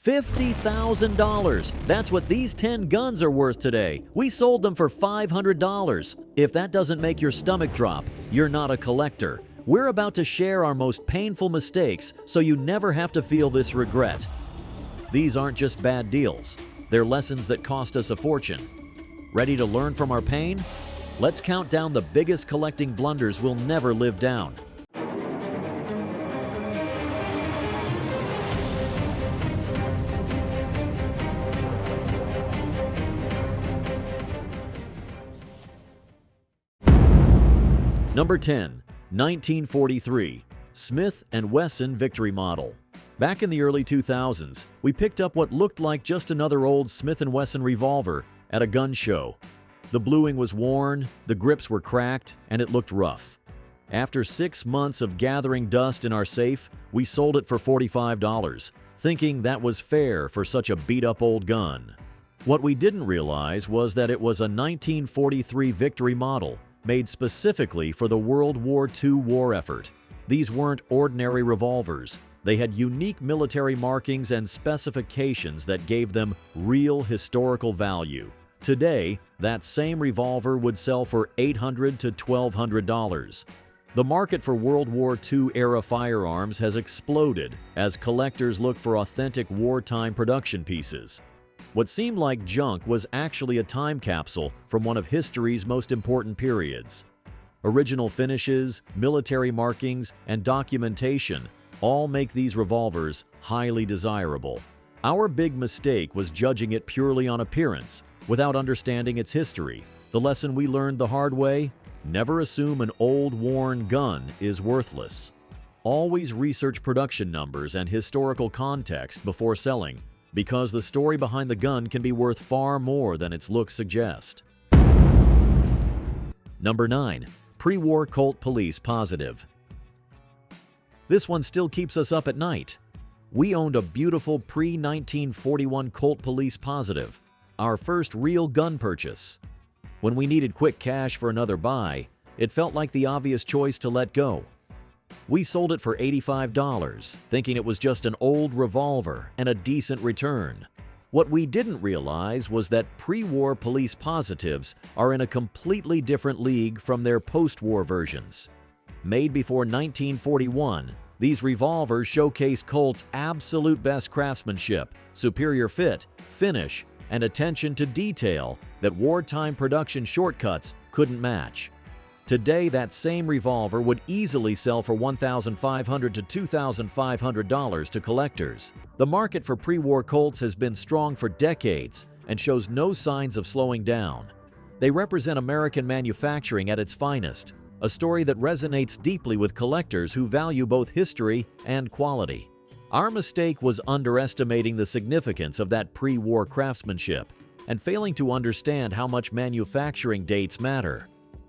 $50,000. That's what these 10 guns are worth today. We sold them for $500. If that doesn't make your stomach drop, you're not a collector. We're about to share our most painful mistakes so you never have to feel this regret. These aren't just bad deals. They're lessons that cost us a fortune. Ready to learn from our pain? Let's count down the biggest collecting blunders we'll never live down. Number 10. 1943 Smith & Wesson Victory Model. Back in the early 2000s, we picked up what looked like just another old Smith & Wesson revolver at a gun show. The bluing was worn, the grips were cracked, and it looked rough. After 6 months of gathering dust in our safe, we sold it for $45, thinking that was fair for such a beat-up old gun. What we didn't realize was that it was a 1943 Victory Model, made specifically for the World War II war effort. These weren't ordinary revolvers. They had unique military markings and specifications that gave them real historical value. Today, that same revolver would sell for $800 to $1,200. The market for World War II-era firearms has exploded as collectors look for authentic wartime production pieces. What seemed like junk was actually a time capsule from one of history's most important periods. Original finishes, military markings, and documentation all make these revolvers highly desirable. Our big mistake was judging it purely on appearance, without understanding its history. The lesson we learned the hard way: never assume an old, worn gun is worthless. Always research production numbers and historical context before selling, because the story behind the gun can be worth far more than its looks suggest. Number 9. Pre-war Colt Police Positive. This one still keeps us up at night. We owned a beautiful pre-1941 Colt Police Positive, our first real gun purchase. When we needed quick cash for another buy, it felt like the obvious choice to let go. We sold it for $85, thinking it was just an old revolver and a decent return. What we didn't realize was that pre-war police positives are in a completely different league from their post-war versions. Made before 1941, these revolvers showcase Colt's absolute best craftsmanship, superior fit, finish, and attention to detail that wartime production shortcuts couldn't match. Today, that same revolver would easily sell for $1,500 to $2,500 to collectors. The market for pre-war Colts has been strong for decades and shows no signs of slowing down. They represent American manufacturing at its finest, a story that resonates deeply with collectors who value both history and quality. Our mistake was underestimating the significance of that pre-war craftsmanship and failing to understand how much manufacturing dates matter.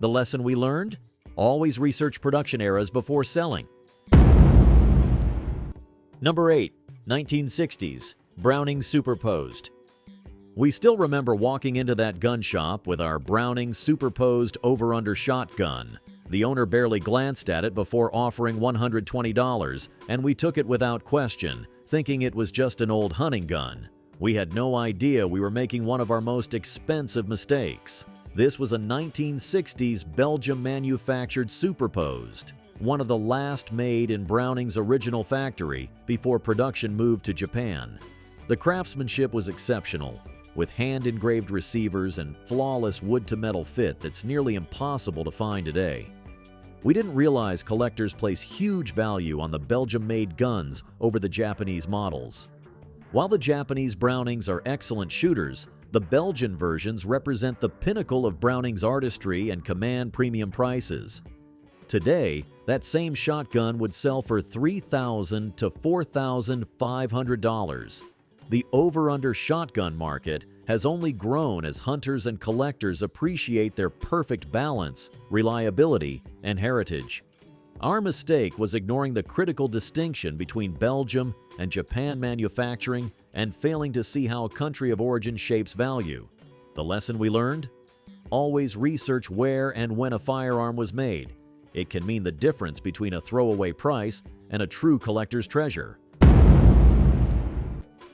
The lesson we learned? Always research production eras before selling. Number 8. 1960s Browning Superposed. We still remember walking into that gun shop with our Browning Superposed over-under shotgun. The owner barely glanced at it before offering $120, and we took it without question, thinking it was just an old hunting gun. We had no idea we were making one of our most expensive mistakes. This was a 1960s Belgium-manufactured Superposed, one of the last made in Browning's original factory before production moved to Japan. The craftsmanship was exceptional, with hand-engraved receivers and flawless wood-to-metal fit that's nearly impossible to find today. We didn't realize collectors place huge value on the Belgium-made guns over the Japanese models. While the Japanese Brownings are excellent shooters, the Belgian versions represent the pinnacle of Browning's artistry and command premium prices. Today, that same shotgun would sell for $3,000 to $4,500. The over-under shotgun market has only grown as hunters and collectors appreciate their perfect balance, reliability, and heritage. Our mistake was ignoring the critical distinction between Belgium and Japan manufacturing and failing to see how a country of origin shapes value. The lesson we learned? Always research where and when a firearm was made. It can mean the difference between a throwaway price and a true collector's treasure.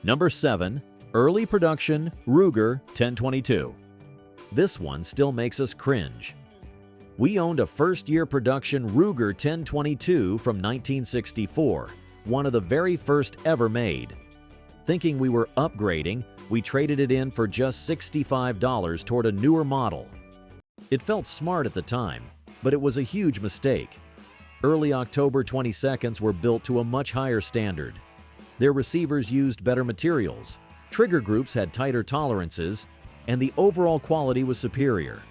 Number 7. Early production Ruger 1022. This one still makes us cringe. We owned a first-year production Ruger 1022 from 1964, one of the very first ever made. Thinking we were upgrading, we traded it in for just $65 toward a newer model. It felt smart at the time, but it was a huge mistake. Early October 22s were built to a much higher standard. Their receivers used better materials, trigger groups had tighter tolerances, and the overall quality was superior.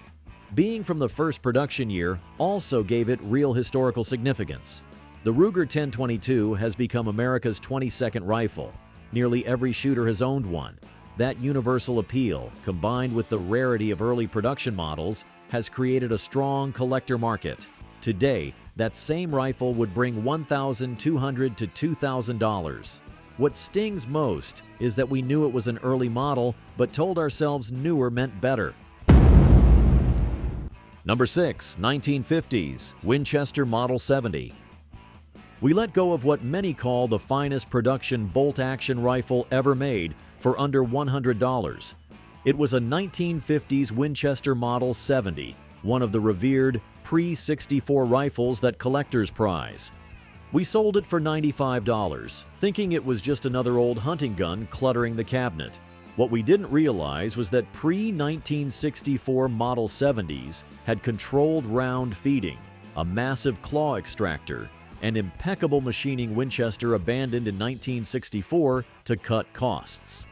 Being from the first production year also gave it real historical significance. The Ruger 1022 has become America's 22nd rifle. Nearly every shooter has owned one. That universal appeal, combined with the rarity of early production models, has created a strong collector market. Today, that same rifle would bring $1,200 to $2,000. What stings most is that we knew it was an early model, but told ourselves newer meant better. Number 6. 1950s Winchester Model 70. We let go of what many call the finest production bolt-action rifle ever made for under $100. It was a 1950s Winchester Model 70, one of the revered pre-64 rifles that collectors prize. We sold it for $95, thinking it was just another old hunting gun cluttering the cabinet. What we didn't realize was that pre-1964 Model 70s had controlled round feeding, a massive claw extractor, and impeccable machining Winchester abandoned in 1964 to cut costs.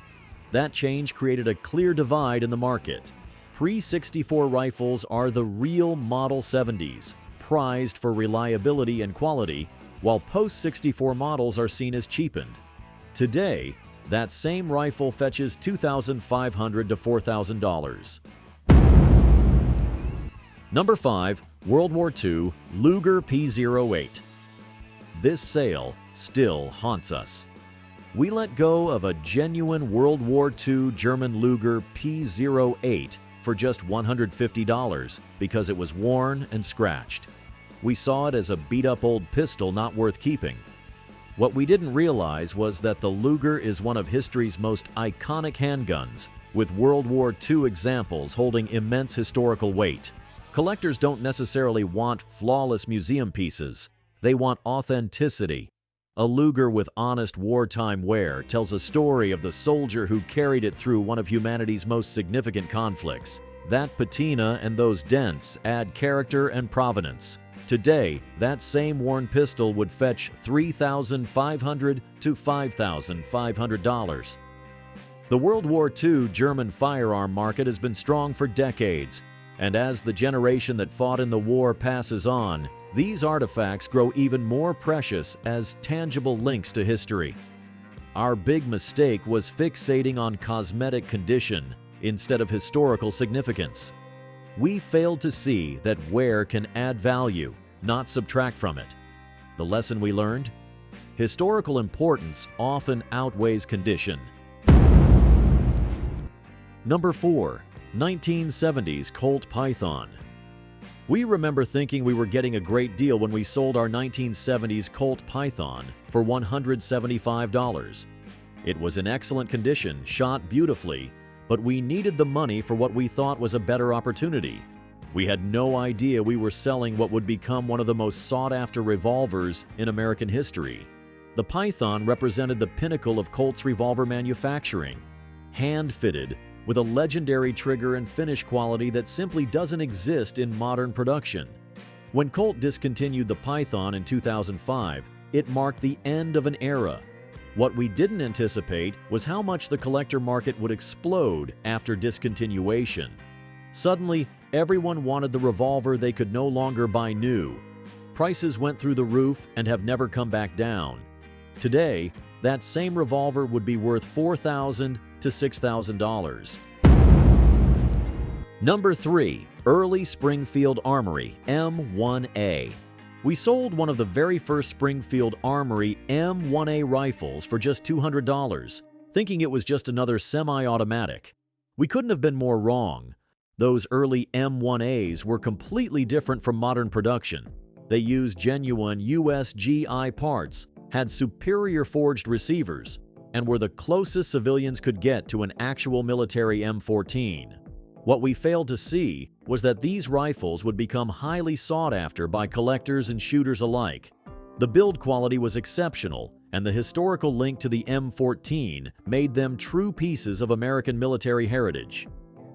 That change created a clear divide in the market. Pre-64 rifles are the real Model 70s, prized for reliability and quality, while post-64 models are seen as cheapened. Today, that same rifle fetches $2,500 to $4,000. Number 5. World War II Luger P08. This sale still haunts us. We let go of a genuine World War II German Luger P08 for just $150 because it was worn and scratched. We saw it as a beat-up old pistol not worth keeping. What we didn't realize was that the Luger is one of history's most iconic handguns, with World War II examples holding immense historical weight. Collectors don't necessarily want flawless museum pieces. They want authenticity. A Luger with honest wartime wear tells a story of the soldier who carried it through one of humanity's most significant conflicts. That patina and those dents add character and provenance. Today, that same worn pistol would fetch $3,500 to $5,500. The World War II German firearm market has been strong for decades, and as the generation that fought in the war passes on, these artifacts grow even more precious as tangible links to history. Our big mistake was fixating on cosmetic condition instead of historical significance. We failed to see that wear can add value, not subtract from it. The lesson we learned? Historical importance often outweighs condition. Number 4. 1970s Colt Python. We remember thinking we were getting a great deal when we sold our 1970s Colt Python for $175. It was in excellent condition, shot beautifully, but we needed the money for what we thought was a better opportunity. We had no idea we were selling what would become one of the most sought-after revolvers in American history. The Python represented the pinnacle of Colt's revolver manufacturing, hand-fitted, with a legendary trigger and finish quality that simply doesn't exist in modern production. When Colt discontinued the Python in 2005, it marked the end of an era. What we didn't anticipate was how much the collector market would explode after discontinuation. Suddenly, everyone wanted the revolver they could no longer buy new. Prices went through the roof and have never come back down. Today, that same revolver would be worth $4,000 to $6,000. Number 3. Early Springfield Armory M1A. We sold one of the very first Springfield Armory M1A rifles for just $200, thinking it was just another semi-automatic. We couldn't have been more wrong. Those early M1As were completely different from modern production. They used genuine US GI parts, had superior forged receivers, and were the closest civilians could get to an actual military M14. What we failed to see was that these rifles would become highly sought after by collectors and shooters alike. The build quality was exceptional, and the historical link to the M14 made them true pieces of American military heritage.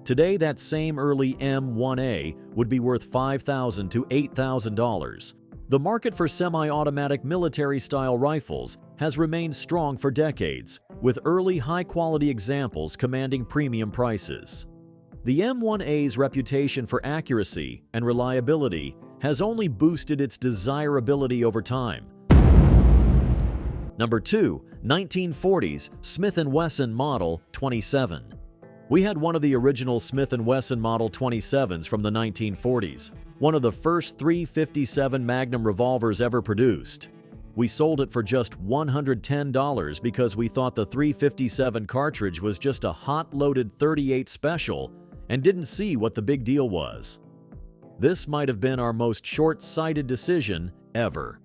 Today, that same early M1A would be worth $5,000 to $8,000. The market for semi-automatic military-style rifles has remained strong for decades, with early high-quality examples commanding premium prices. The M1A's reputation for accuracy and reliability has only boosted its desirability over time. Number 2. 1940s Smith & Wesson Model 27. We had one of the original Smith & Wesson Model 27s from the 1940s, one of the first .357 Magnum revolvers ever produced. We sold it for just $110 because we thought the .357 cartridge was just a hot-loaded .38 special and didn't see what the big deal was. This might have been our most short-sighted decision ever.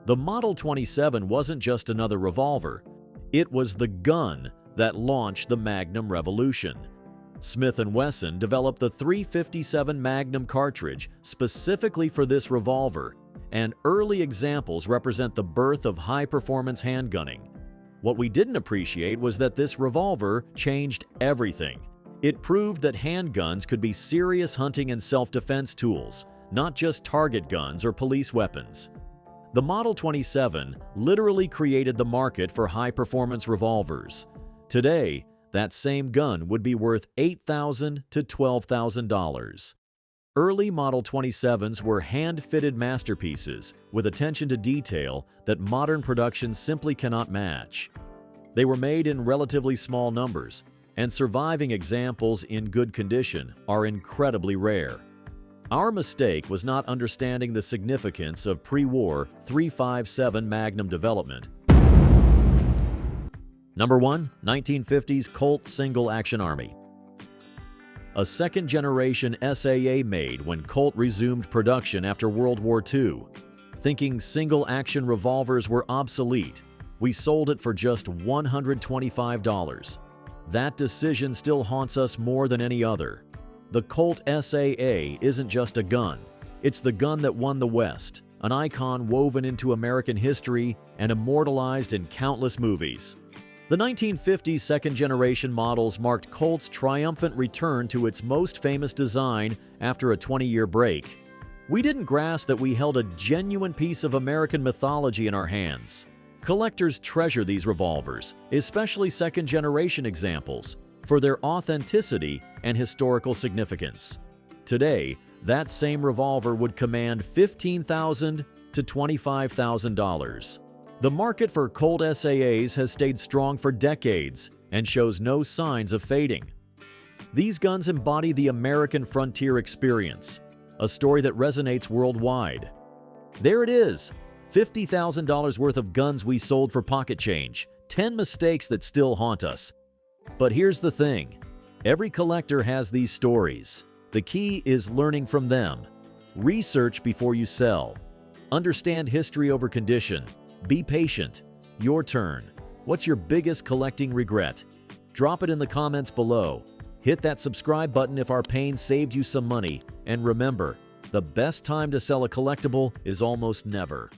The Model 27 wasn't just another revolver. It was the gun that launched the Magnum revolution. Smith & Wesson developed the .357 Magnum cartridge specifically for this revolver, and early examples represent the birth of high-performance handgunning. What we didn't appreciate was that this revolver changed everything. It proved that handguns could be serious hunting and self-defense tools, not just target guns or police weapons. The Model 27 literally created the market for high-performance revolvers. Today, that same gun would be worth $8,000 to $12,000. Early Model 27s were hand-fitted masterpieces with attention to detail that modern production simply cannot match. They were made in relatively small numbers, and surviving examples in good condition are incredibly rare. Our mistake was not understanding the significance of pre-war .357 Magnum development. Number 1. 1950s Colt Single Action Army. A second-generation SAA made when Colt resumed production after World War II. Thinking single-action revolvers were obsolete, we sold it for just $125. That decision still haunts us more than any other. The Colt SAA isn't just a gun. It's the gun that won the West, an icon woven into American history and immortalized in countless movies. The 1950s second-generation models marked Colt's triumphant return to its most famous design after a 20-year break. We didn't grasp that we held a genuine piece of American mythology in our hands. Collectors treasure these revolvers, especially second-generation examples, for their authenticity and historical significance. Today, that same revolver would command $15,000 to $25,000. The market for Colt SAAs has stayed strong for decades and shows no signs of fading. These guns embody the American frontier experience, a story that resonates worldwide. There it is, $50,000 worth of guns we sold for pocket change, 10 mistakes that still haunt us. But here's the thing, every collector has these stories. The key is learning from them. Research before you sell. Understand history over condition. Be patient. Your turn. What's your biggest collecting regret? Drop it in the comments below. Hit that subscribe button if our pain saved you some money. And remember, the best time to sell a collectible is almost never.